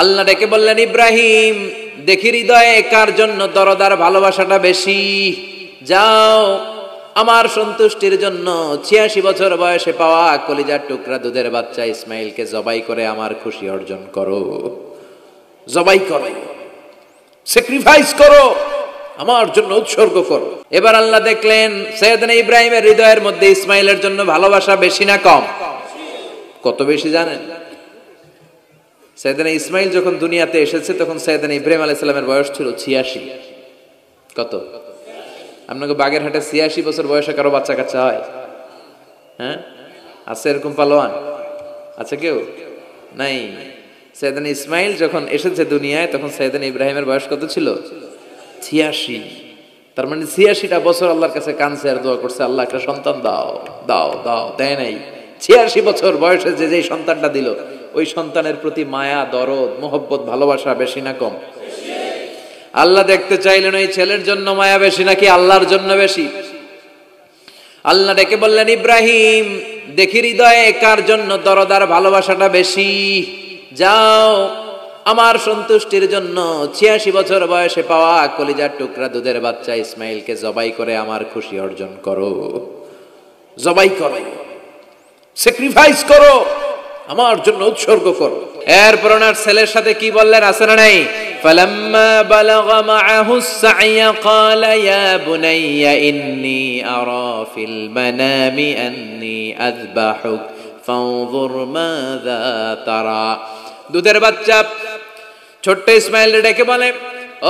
আল্লাহ ডেকে বললেন, ইব্রাহিম দেখি হৃদয়ে কার জন্য দরদার ভালোবাসাটা বেশি। যাও আমার সন্তুষ্টির জন্য ৮৬ বছর বয়সে পাওয়া কলিজার টুকরা দুধের বাচ্চা ইসমাইলকে জবাই করে আমার খুশি অর্জন করো। জবাই করো, স্যাক্রিফাইস করো, আমার জন্য উৎসর্গ করো। এবার আল্লাহ দেখলেন সৈয়দনা ইব্রাহিমের হৃদয়ের মধ্যে ইসমাইলের জন্য ভালোবাসা বেশি না কম? কত বেশি জানেন? সৈয়দনা ইসমাইল যখন দুনিয়াতে এসেছে তখন সৈয়দনা ইব্রাহিম আলাইহিস সালামের বয়স ছিল ৮৬। কত? আপনাকে বাগেরহাটে ৮৬ বছর বয়সে কারো বাচ্চা কাচ্চা হয়? হ্যাঁ, আছে এরকম পালোয়ান? আছে কেউ? নাই। সৈয়দনা ইসমাইল যখন এসেছে দুনিয়ায় তখন সৈয়দনা ইব্রাহিমের বয়স কত ছিল? ৮৬। তার মানে ৮৬টা বছর আল্লাহর কাছে কাঁদছে আর দোয়া করছে, আল্লাহ একটা সন্তান দাও দাও দাও, দেয় নাই। ৮৬ বছর বয়সে যে সন্তানটা দিল ওই সন্তানের প্রতি মায়া, দরদ, মোহব্বত, ভালোবাসা বেশি না কম? আল্লাহ দেখতে চাইলেন ওই ছেলের জন্য মায়া বেশি নাকি আল্লাহর জন্য বেশি। আল্লাহ ডেকে বললেন, ইব্রাহিম দেখি হৃদয়ে কার জন্য দরদার ভালোবাসাটা বেশি। যাও আমার সন্তুষ্টির জন্য ৮৬ বছর বয়সে পাওয়া কলিজার টুকরা দুধের বাচ্চা ইসমাইলকে জবাই করে আমার খুশি অর্জন করো। জবাই করো, স্যাক্রিফাইস করো, আমার জন্য উৎসর্গ করো। এরপর ওনার ছেলের সাথে কি বললেন আছে না নাই? ফালাম্মা বালাগা মাআহুস সা'য়া ক্বালা ইয়া বুনাইয়া ইন্নী আরা ফিল মানামি আন্নী আযবাহুক ফানজুর মাযা তারা। দুধের বাচ্চা ছোট্ট ইসমাইল ডেকে বলে,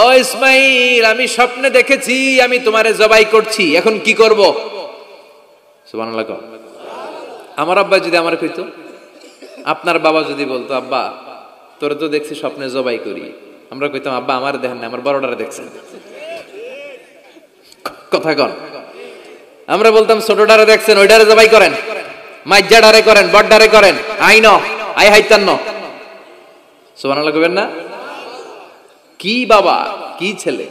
ও ইসমাইল আমি স্বপ্নে দেখেছি আমি তোমারে জবাই করছি, এখন কি করব? সুবহানাল্লাহ। আমার আব্বা যদি আমার কইতো, আপনার বাবা যদি বলতো, আব্বা তোরে তো দেখছি স্বপ্নে জবাই করি, আমরা কইতাম আব্বা আমার দেখেন না, আমার বড়টারে দেখছেন। কথা কন। আমরা বলতাম ছোটটারে দেখছেন, ওইটারে জবাই করেন, মাইজ্জাডারে করেন, বড়ডারে করেন, আইন আই হাইতান্ন। সুবহানাল্লাহ কইবেন না? কি বাবা, কি ছেলে!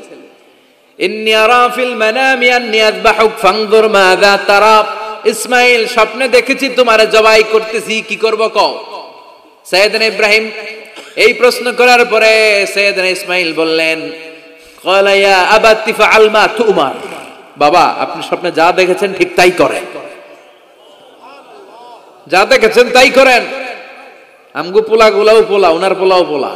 ইন্নী আরা ফিল মানামি আন্নী আযবাহুক ফানজুর মাযা তারা। ইসমাইল স্বপ্নে দেখেছি তোমারে জবাই করতেছি, কি করব কও? সৈয়দনা ইব্রাহিম এই প্রশ্ন করার পরে সৈয়দনা ইসমাইল বললেন, ক্বালা ইয়া আবাতি ফাআল মা তুমার। বাবা আপনি স্বপ্নে যা দেখেছেন ঠিক তাই করেন, যা দেখেছেন তাই করেন। আমগো পোলাগুলাও পোলা, উনার পোলাও পোলা।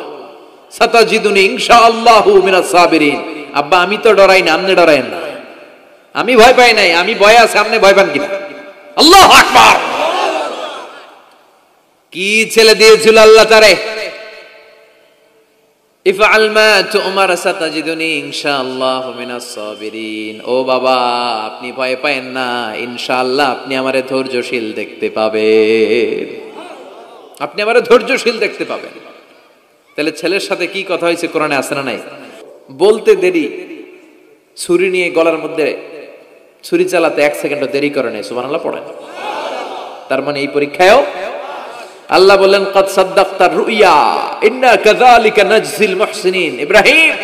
সাতাজিদুনি ইনশাআল্লাহু মিনাস সাবিরিন। আব্বা আমি তো ডরাই না, আপনি ডরায়েন না। আমি ভয় পাই নাই, আমি ভয় আছে, আপনি ভয় পান কিনা? আল্লাহু আকবার। কি ছেলে দিয়েছিল আল্লাহ তারে! ইফআল মা তুমার সাতাজিদুনি ইনশাআল্লাহু মিনাস সাবিরিন। ও বাবা আপনি ভয় পায়েন না, ইনশাআল্লাহ আপনি আমারে ধৈর্যশীল দেখতে পাবেন, আপনি আমারে ধৈর্যশীল দেখতে পাবেন। তাহলে ছেলের সাথে কি কথা হয়েছে কোরআনে আছে না নাই? বলতে দেরি, ছুরি নিয়ে গলার মধ্যে ছুরি চালাতে ১ সেকেন্ডও দেরি করে নাই। সুবহানাল্লাহ পড়েন। তার মানে এই পরীক্ষায়ও আল্লাহ বললেন, ক্বাদ সাদ্দাকতার রুইয়া ইন্না কাযালিকা নাজজিল মুহসিনিন। ইব্রাহিম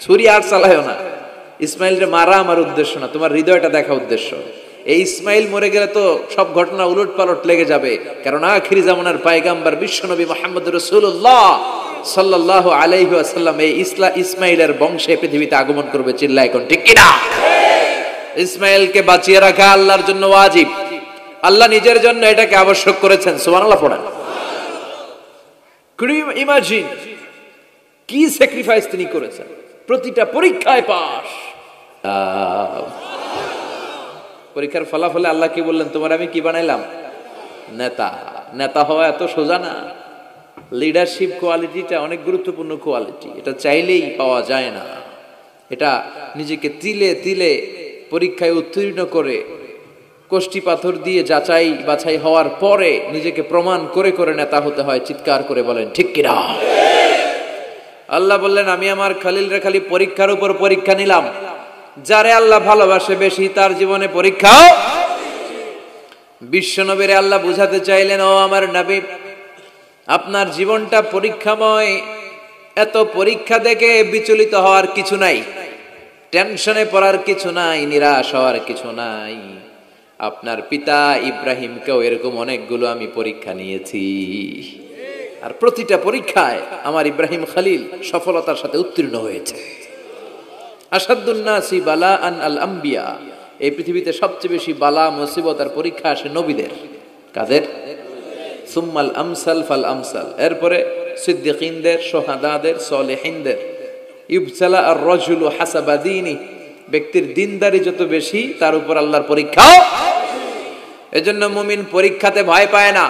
ছুরি আর চালায়ও না, ইসমাইলকে মারা আমার উদ্দেশ্য না, তোমার হৃদয়টা দেখা উদ্দেশ্য। এই ইসমাইল মরে গেলে তো সব ঘটনা উলট পালট লেগে যাবে, কারণ আখিরি জামানার পয়গম্বর বিশ্বনবী মুহাম্মদ রাসূলুল্লাহ সাল্লাল্লাহু আলাইহি ওয়াসাল্লাম এই ইসমাইলের বংশে পৃথিবীতে আগমন করবে। চিল্লায় কোন ঠিক কিনা? ইসমাইলকে বাঁচিয়ে রাখা আল্লাহর জন্য ওয়াজিব, আল্লাহ নিজের জন্য এটাকে আবশ্যক করেছেন। সুবহানাল্লাহ পড়েন। কুড ইউ ইমাজিন কি স্যাক্রিফাইস তিনি করেছেন, প্রতিটা পরীক্ষায় পাস। পরীক্ষার ফলাফলে আল্লাহ কি বললেন, তোমার আমি কি বানাইলাম? নেতা। নেতা হওয়া এত সোজা না। লিডারশিপ কোয়ালিটিটা অনেক গুরুত্বপূর্ণ কোয়ালিটি, এটা চাইলেই পাওয়া যায় না। এটা নিজেকে তিলে তিলে পরীক্ষায় উত্তীর্ণ করে কষ্টি পাথর দিয়ে যাচাই বাছাই হওয়ার পরে নিজেকে প্রমাণ করে করে নেতা হতে হয়। চিৎকার করে বলেন ঠিক কিনা? আল্লাহ বললেন, আমি আমার খলিলরে খালি পরীক্ষার উপর পরীক্ষা নিলাম। যারে আল্লাহ ভালোবাসে বেশি তার জীবনে পরীক্ষাও। বিশ্বনবীরে আল্লাহ বুঝাতে চাইলেন, ও আমার নবী আপনার জীবনটা পরীক্ষাময়। এত পরীক্ষা দেখে বিচলিত হওয়ার কিছু নাই, টেনশনে পড়ার কিছু নাই, নিরাশ হওয়ার কিছু নাই। আপনার পিতা ইব্রাহিমকেও এরকম অনেকগুলো আমি পরীক্ষা নিয়েছি। আর প্রতিটা পরীক্ষায় আমার ইব্রাহিম খলিল সফলতার সাথে উত্তীর্ণ হয়েছে। আসাদুন নাসি বালাআন আল আম্বিয়া, এই পৃথিবীতে সবচেয়ে বেশি বালা মুসিবত আর পরীক্ষা আসে নবীদের। কাদের? সুম্মাল আমসাল ফাল আমসাল, এরপরে সিদ্দিকিনদের, শুহাদাদের, সলিহিনদের। ইবতালা আর রাজুলু হাসাবা দীনি, ব্যক্তির দিনদারি যত বেশি তার উপর আল্লাহর পরীক্ষাও। এজন্য মুমিন পরীক্ষাতে ভয় পায় না,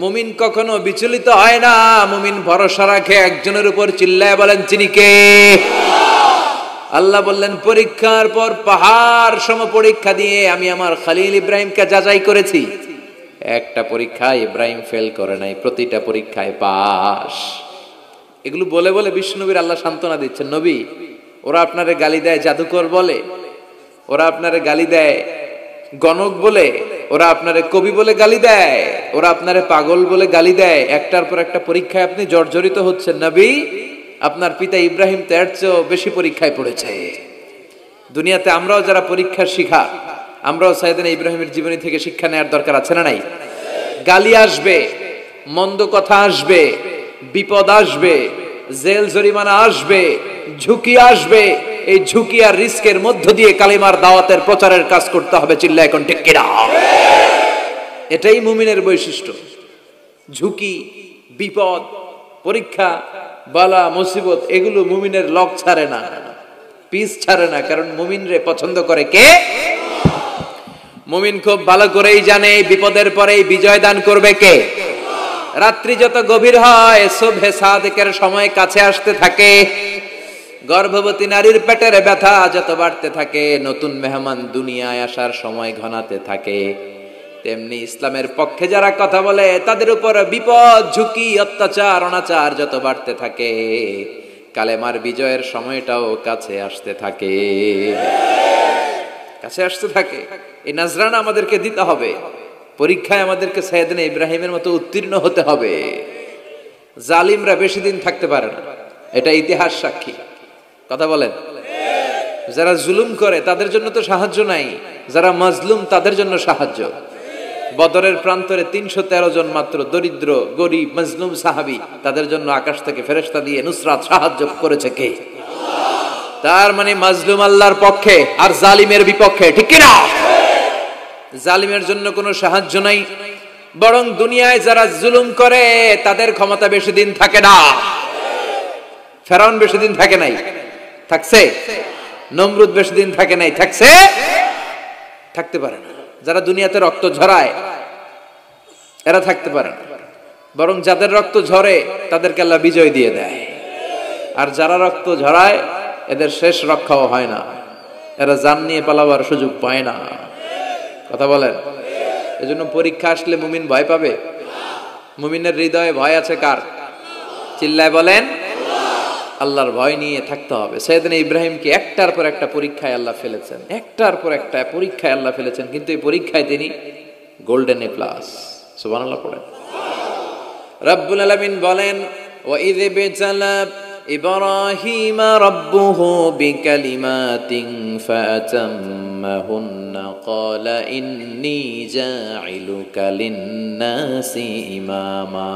মুমিন কখনো বিচলিত হয় না, মুমিন ভরসা রাখে একজনের উপর। চিল্লায় বলেন চিনি কে? আল্লাহ বললেন পরীক্ষার পর পাহাড় সম পরীক্ষা দিয়ে আমি আমার খলিল ইব্রাহিমকে যাচাই করেছি। একটা পরীক্ষায় ইব্রাহিম ফেল করে নাই, প্রতিটা পরীক্ষায় পাস। এগুলো বলে বলে বিষ্ণুনবীর আল্লাহ সান্ত্বনা দিচ্ছেন, নবী ওরা আপনারে গালি দেয় জাদুকর বলে, ওরা আপনারে গালি দেয় গণক বলে, ওরা আপনারে কবি বলে গালি দেয়, ওরা আপনারে পাগল বলে গালি দেয়, একটার পর একটা পরীক্ষায় আপনি জর্জরিত হচ্ছেন। নবী আপনার পিতা ইব্রাহিম তো এর চেয়েও বেশি পরীক্ষায় পড়েছে। দুনিয়াতে আমরাও যারা পরীক্ষার শিখা, আমরাও সাইয়েদনা ইব্রাহিমের জীবনী থেকে শিক্ষা নেওয়ার দরকার আছে না নাই? গালি আসবে, মন্দ কথা আসবে, বিপদ আসবে, জেল জরিমানা আসবে, ঝুঁকি আসবে। এই ঝুঁকি আর রিস্কের মধ্য দিয়ে কালিমার দাওয়াতের প্রচারের কাজ করতে হবে। চিল্লা এখন ঠিক কিনা? এটাই মুমিনের বৈশিষ্ট্য। ঝুঁকি, বিপদ, পরীক্ষা, বালা মুসিবত এগুলো মুমিনের লক ছাড়ে না, পিস ছাড়ে না। কারণ মুমিনরে পছন্দ করে কে? মুমিন খুব ভালো করেই জানে বিপদের পরেই বিজয় দান করবে কে। রাত্রি যত গভীর হয় সুবহে সাদেকের সময় কাছে আসতে থাকে, গর্ভবতী নারীর পেটের ব্যথা যত বাড়তে থাকে, নতুন মেহমান দুনিয়ায় আসার সময় ঘনাতে থাকে, তেমনি ইসলামের পক্ষে যারা কথা বলে তাদের উপর বিপদ, ঝুঁকি, অত্যাচার, অনাচার যত বাড়তে থাকে, কালেমার বিজয়ের সময়টাও কাছে আসতে থাকে, কাছে আসতে থাকে। এই নাজরানা আমাদেরকে দিতে হবে। পরীক্ষায় আমাদেরকে সাইয়েদনা ইব্রাহিমের মতো উত্তীর্ণ হতে হবে। জালিমরা বেশি দিন থাকতে পারে না, এটা ইতিহাস সাক্ষী। কথা বলেন? যারা জুলুম করে তাদের জন্য তো সাহায্য নাই, যারা মাজলুম তাদের জন্য সাহায্য। বদরের প্রান্তরে 313 জন মাত্র দরিদ্র, গরিব, মাজলুম সাহাবী, তাদের জন্য আকাশ থেকে ফেরেশতা দিয়ে নুসরাত সাহায্য করেছে কে? তার মানে মাজলুম আল্লাহর পক্ষে আর জালিমের বিপক্ষে, ঠিক কি না? জালিমের জন্য কোনো সাহায্য নাই, বরং দুনিয়ায় যারা জুলুম করে তাদের ক্ষমতা বেশি দিন থাকে না। ফেরাউন বেশি দিন থাকে নাই, থাকছে? নমরুদ বেশি দিন থাকে নাই, থাকছে? থাকতে পারে না। যারা দুনিয়াতে রক্ত ঝরায় এরা থাকতে পারে না, বরং যাদের রক্ত ঝরে তাদেরকে আল্লাহ বিজয় দিয়ে দেয়। আর যারা রক্ত ঝরায় এদের শেষ রক্ষাও হয় না, এরা জান নিয়ে পালাবার সুযোগ পায় না। কথা বলেন? এজন্য পরীক্ষা আসলে মুমিন ভয় পাবে? মুমিনের হৃদয়ে ভয় আছে কার? চিল্লায় বলেন। আল্লাহর ভয় নিয়ে থাকতে হবে। সাইয়েদনা ইব্রাহিমকে একটার পর একটা পরীক্ষায় আল্লাহ ফেলেছেন, একটার পর একটা পরীক্ষায় আল্লাহ ফেলেছেন, কিন্তু এই পরীক্ষায় তিনি গোল্ডেন এ প্লাস। সুবহানাল্লাহ পড়েন। রব্বুল আলামিন বলেন, ওয়া ইয বিতালা ইব্রাহিম রাব্বুহু বিকালিমাতিন ফাতাম্মাহুন্না ক্বালা ইন্নী জাইলুকা লিন-নাসি ইমামা।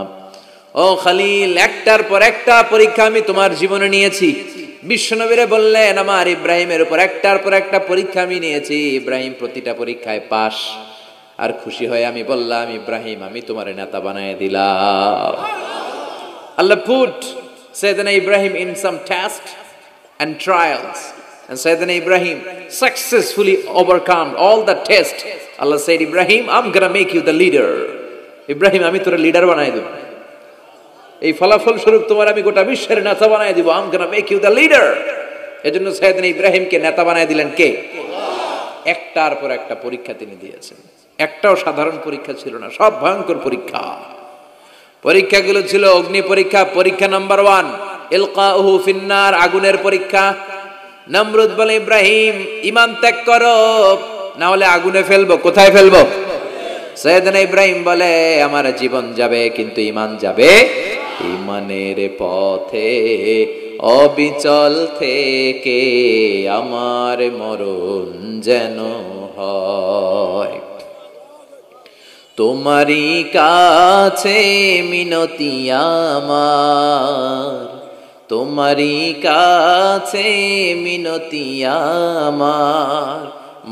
ও খলিল, একটার পর একটা পরীক্ষা আমি তোমার জীবনে নিয়েছি। বিশ্বনবীরে বললেন আমার ইব্রাহিমের উপর একটার পর একটা পরীক্ষা আমি নিয়েছি, ইব্রাহিম প্রতিটা পরীক্ষায় পাস। আর খুশি হয়ে আমি বললাম, ইব্রাহিম আমি তোমার নেতা বানায় দিলাম। আল্লাহ put Sayyidina Ibrahim in some tests and trials, and Sayyidina Ibrahim successfully overcome all the tests. Allah said, Ibrahim, I'm gonna make you the leader. Ibrahim আমি তোর লিডার বানায় দেব, এই ফলাফল স্বরূপ তোমার আমি গোটা বিশ্বের নেতা বানায় দিব। I'm gonna make you the leader. এজন্য সাইয়েদনা ইব্রাহিমকে নেতা বানায় দিলেন কে? একটার পর একটা পরীক্ষা তিনি দিয়েছেন। একটাও সাধারণ পরীক্ষা ছিল না, সব ভয়ঙ্কর পরীক্ষা। পরীক্ষাগুলো ছিল অগ্নি পরীক্ষা। পরীক্ষা নাম্বার 1 ইলকাউহু ফিন্নার, আগুনের পরীক্ষা। নমরুদ বলে, ইব্রাহিম ঈমান ত্যাগ করো, না হলে আগুনে ফেলবো। কোথায় ফেলবো? সাইয়েদনা ইব্রাহিম বলে, আমার জীবন যাবে কিন্তু ঈমান যাবে। ঈমানের পথে অবিচল থেকে আমার মরণ যেন হয়। তোমারই কাছে মিনতি আমার, তোমারই কাছে মিনতি আমার,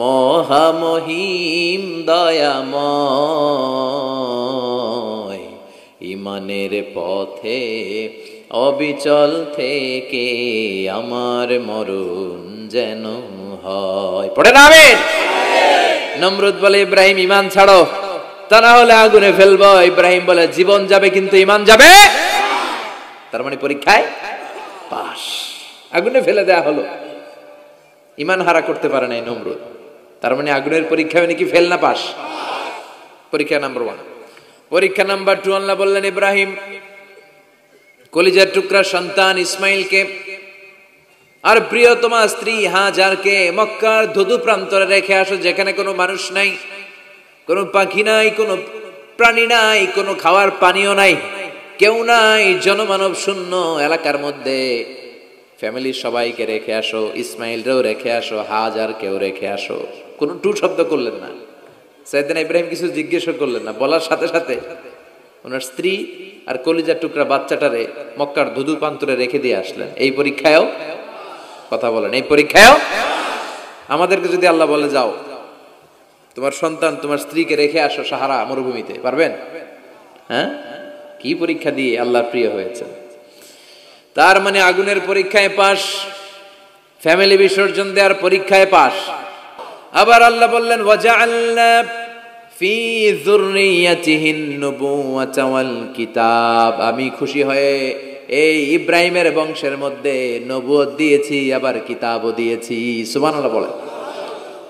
মহামহিম দয়াময়, ইমানের পথে অবিচল থেকে আমার মরণ যেন হয়। পড়ে না আমিন। নমরুদ বলে ইব্রাহিম ইমান ছাড়ো, তা না হলে আগুনে ফেলবো। ইব্রাহিম বলে জীবন যাবে কিন্তু ইমান যাবে। তার মানে পরীক্ষায় পাস, আগুনে ফেলে দেয়া হলো, ইমান হারা করতে পারে নাই নমরুদ। তার মানে আগুনের পরীক্ষায় নাকি ফেল না পাস। পরীক্ষা নাম্বার 1। পরীক্ষা নাম্বার 2, আল্লাহ বললেন ইব্রাহিম কলিজার টুকরা সন্তান ইসমাইলকে আর প্রিয়তমা স্ত্রী হাজারকে মক্কার ধুধু প্রান্তরে রেখে আসো, যেখানে কোনো মানুষ নাই, কোনো পাখি নাই, কোনো প্রাণী নাই, কোনো খাওয়ার পানিও নাই, কেউ নাই, জনমানব শূন্য এলাকার মধ্যে ফ্যামিলির সবাইকে রেখে আসো, ইসমাইলরেও রেখে আসো, হাজারকেও রেখে আসো। কোনো টু শব্দ করলেন না। সাইয়েদনা ইব্রাহিম কিছু জিজ্ঞেসও করলেন না, বলার সাথে সাথে ওনার স্ত্রী আর কলিজার টুকরা বাচ্চাটারে মক্কার ধুধু প্রান্তরে রেখে দিয়ে আসলেন। এই পরীক্ষায়ও কথা বলেন, এই পরীক্ষায়ও আমাদেরকে যদি আল্লাহ বলে যাও তোমার সন্তান তোমার স্ত্রীকে রেখে আসো সাহারা মরুভূমিতে, পারবেন? হ্যাঁ, কি পরীক্ষা দিয়ে আল্লাহর প্রিয় হয়েছে। তার মানে আগুনের পরীক্ষায় পাস, ফ্যামিলি বিসর্জন দেওয়ার পরীক্ষায় পাস। আবার আল্লাহ বললেন ওয়াজআলনা ফি যুররিয়াতিহিন নুবুওয়াতা ওয়াল কিতাব, আমি খুশি হয়ে এই ইব্রাহিমের বংশের মধ্যে নবুয়ত দিয়েছি, আবার কিতাবও দিয়েছি। সুবহানাল্লাহ বলেন।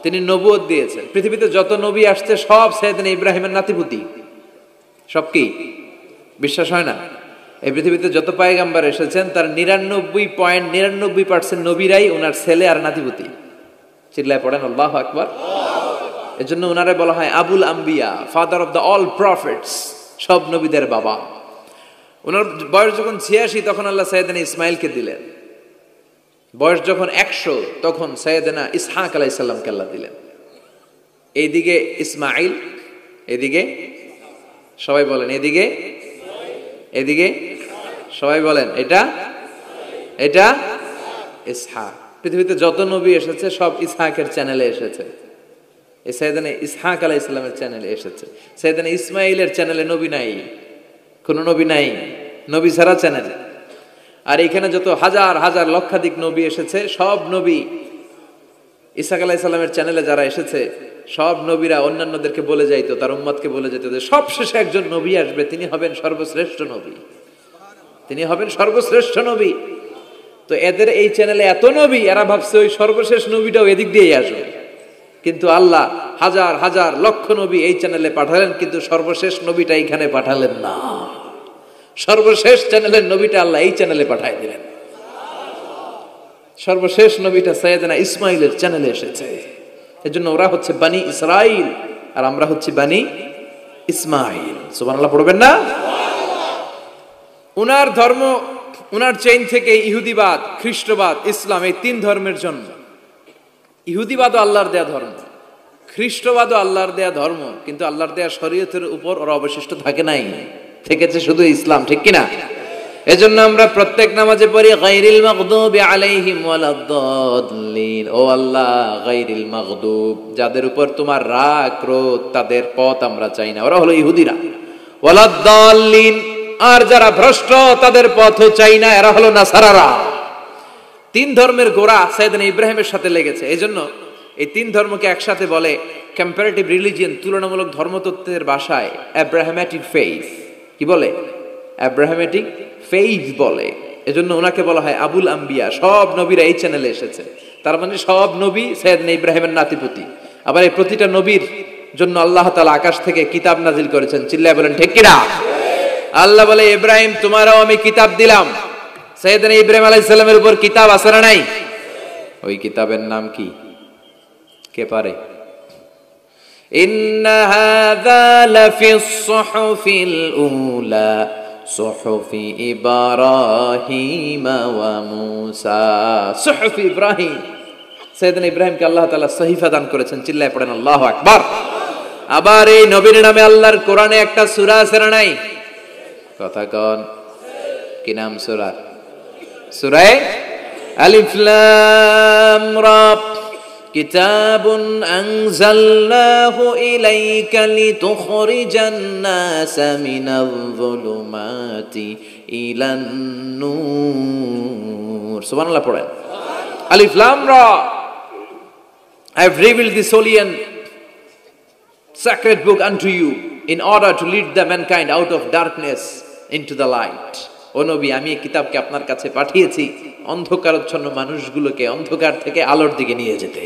তিনি নবুয়ত দিয়েছেন। পৃথিবীতে যত নবী আসছে সব সাইয়েদনা ইব্রাহিমের নাতিপুতি। সব কি বিশ্বাস হয় না? এই পৃথিবীতে যত পয়গম্বর এসেছেন তার 99.99% নবীরাই ওনার ছেলে আর নাতিপুতি। চিল্লায় পড়েন আল্লাহু আকবার। এজন্য ওনারে বলা হয় আবুল আম্বিয়া, father of the all prophets, সব নবীদের বাবা। ওনার বয়স যখন 86 তখন আল্লাহ সাইয়েদনা ইসমাইলকে দিলেন। বয়স যখন 100 তখন সাইয়েদনা ইসহাক আলাইহিস সালামকে আল্লাহ দিলেন। এইদিকে ইসমাইল, এদিকে সবাই বলেন এদিকে, এদিকে সবাই বলেন এটা, এটা ইসহাক। পৃথিবীতে যত নবী এসেছে সব ইসহাকের চ্যানেলে এসেছে। এই সাইয়েদনা ইসহাক আলাইহিস সালামের চ্যানেলে এসেছে। সাইয়েদনা ইসমাইলের চ্যানেলে নবী নাই, কোনো নবী নাই, নবী ছাড়া চ্যানেল। আর এখানে যত হাজার হাজার লক্ষাধিক নবী এসেছে সব নবী ইসহাক আলাইহিস সালামের চ্যানেলে যারা এসেছে সব নবীরা অন্যান্যদেরকে বলে যাইতো, তার উম্মতকে বলে যেত যে সবশেষে একজন নবী আসবে, তিনি হবেন সর্বশ্রেষ্ঠ নবী, তিনি হবেন সর্বশ্রেষ্ঠ নবী। তো এদের এই চ্যানেলে এত নবী, এরা ভাবছে ওই সর্বশেষ নবীটাও এদিক দিয়েই আসবে। কিন্তু আল্লাহ হাজার হাজার লক্ষ নবী এই চ্যানেলে পাঠালেন, কিন্তু সর্বশেষ নবীটা এইখানে পাঠালেন না। সর্বশেষ চ্যানেলের নবীটা আল্লাহ এই চ্যানেলে পাঠায় দিলেন। সর্বশেষ নবীটা সাইয়েদনা ইসমাইলের চ্যানেলে এসেছে। এজন্য ওরা হচ্ছে বানি ইসরাইল আর আমরা হচ্ছে বানি ইসমাইল। সুবহানাল্লাহ পড়বেন না? উনার ধর্ম, উনার চেইন থেকে ইহুদিবাদ, খ্রিস্টবাদ, ইসলাম, এই 3 ধর্মের জন্য। ইহুদিবাদও আল্লাহর দেয়া ধর্ম, খ্রিস্টবাদও আল্লাহর দেয়া ধর্ম, কিন্তু আল্লাহর দেয়া শরীয়তের উপর ওরা অবশিষ্ট থাকে নাই, থেকেছে শুধু ইসলাম। ঠিক কিনা? এজন্য আমরা প্রত্যেক নামাজে পড়ি গায়রিল মাগদুবি আলাইহিম ওয়ালাদ-দাল্লিন। ও আল্লাহ, গায়রিল মাগদুব, যাদের উপর তোমার রাগ ক্রোধ, তাদের পথ আমরা চাই না, ওরা হলো ইহুদিরা। ওয়ালাদ-দাল্লিন, আর যারা ভ্রষ্ট তাদের পথও চাই না, এরা হলো নাসারারা। 3 ধর্মের গোড়া সাইয়েদনা ইব্রাহিমের সাথে লেগেছে। এজন্য এই 3 ধর্মকে একসাথে বলে কম্পারেটিভ রিলিজিয়ন, তুলনামূলক ধর্মতত্ত্বের ভাষায় অ্যাব্রাহামেটিক ফেইথ। কি বলে? অ্যাব্রাহামেটিক ফেইথ বলে। এজন্য ওনাকে বলা হয় আবুল আম্বিয়া। সব নবীরা এই চ্যানেলে এসেছে। তার মানে সব নবী সাইয়েদনা ইব্রাহিমের নাতিপুতি। আবার এই প্রতিটা নবীর জন্য আল্লাহ তাআলা আকাশ থেকে কিতাব নাজিল করেছেন। চিল্লায় বলেন ঠিক কিনা? আল্লাহ বলে ইব্রাহিম তোমারও আমি কিতাব দিলাম। সাইয়েদনা ইব্রাহিম আলাইহিস সালামের উপর কিতাব আছে না নাই? ওই কিতাবের নাম কি? কে পারে? ইন্না হাযা লাফিস সুহুফিল উলা সুহুফি ইব্রাহিম ওয়া মূসা। সুহুফি ইব্রাহিম, সাইয়েদনা ইব্রাহিমকে আল্লাহ তাআলা সহিফা দান করেছেন। চিল্লায় পড়েন আল্লাহু আকবার। আবার এই নবীর নামে আল্লাহর কোরআনে একটা সূরা আছে না নাই? কথা কন, কি নাম সূরা? সূরা আলিফ লাম রা। কিতাবুন আনজালনাহু ইলাইকা লিতুখরিজান নাসা মিনাল যুলুমাতি ইলান নূর। সুবহানাল্লাহ পড়েন। আলিফ লাম রা। I have revealed this holy and sacred book unto you in order to lead the mankind out of darkness into the light. ও নবী, আমি এই কিতাবকে আপনার কাছে পাঠিয়েছি অন্ধকারাচ্ছন্ন মানুষগুলোকে অন্ধকার থেকে আলোর দিকে নিয়ে যেতে।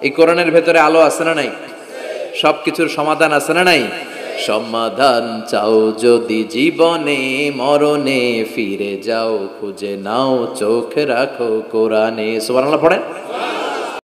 এই কোরআনের ভেতরে আলো আছে না নাই? সবকিছুর সমাধান আছে না নাই? সমাধান চাও যদি জীবনে মরণে ফিরে যাও, খুঁজে নাও চোখ রাখো কোরআনে। সুবহানাল্লাহ পড়েন।